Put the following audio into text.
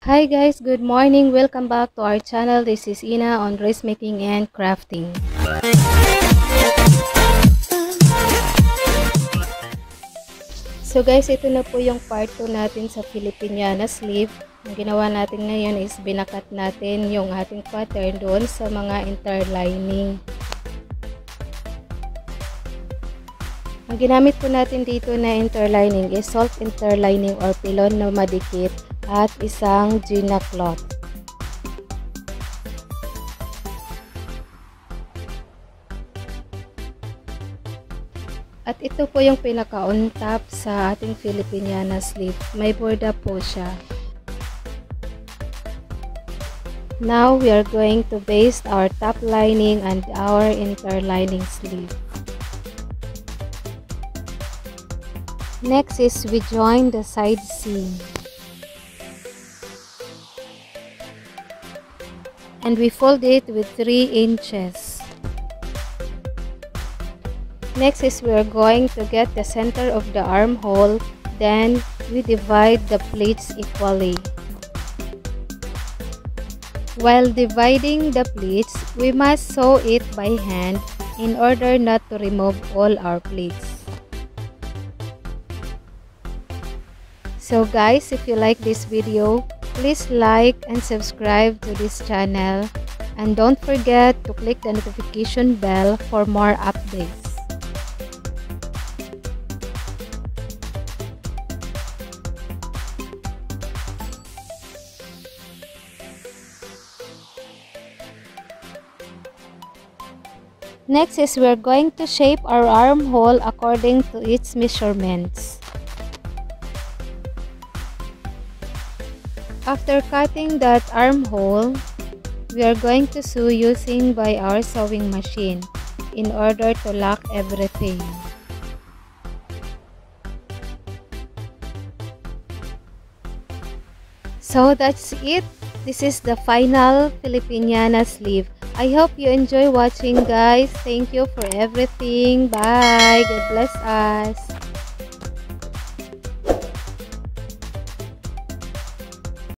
Hi guys, good morning. Welcome back to our channel. This is Ina on dressmaking and crafting. So guys, ito na po yung part 2 natin sa Filipiniana sleeve. Ang ginawa natin ngayon is binakat natin yung ating pattern doon sa mga interlining. Ang ginamit po natin dito na interlining is soft interlining or pilon na madikit at isang Gina cloth. At ito po yung pinaka-on top sa ating Filipiniana sleeve. May borda po siya. Now we are going to baste our top lining and our interlining sleeve. Next is we join the side seam. And we fold it with 3 inches. Next is we are going to get the center of the armhole, then we divide the pleats equally. While dividing the pleats, we must sew it by hand in order not to remove all our pleats. So guys, if you like this video, please like and subscribe to this channel, and don't forget to click the notification bell for more updates. Next is we're going to shape our armhole according to its measurements. After cutting that armhole, we are going to sew using by our sewing machine in order to lock everything. So that's it. This is the final Filipiniana sleeve. I hope you enjoy watching guys. Thank you for everything. Bye. God bless us.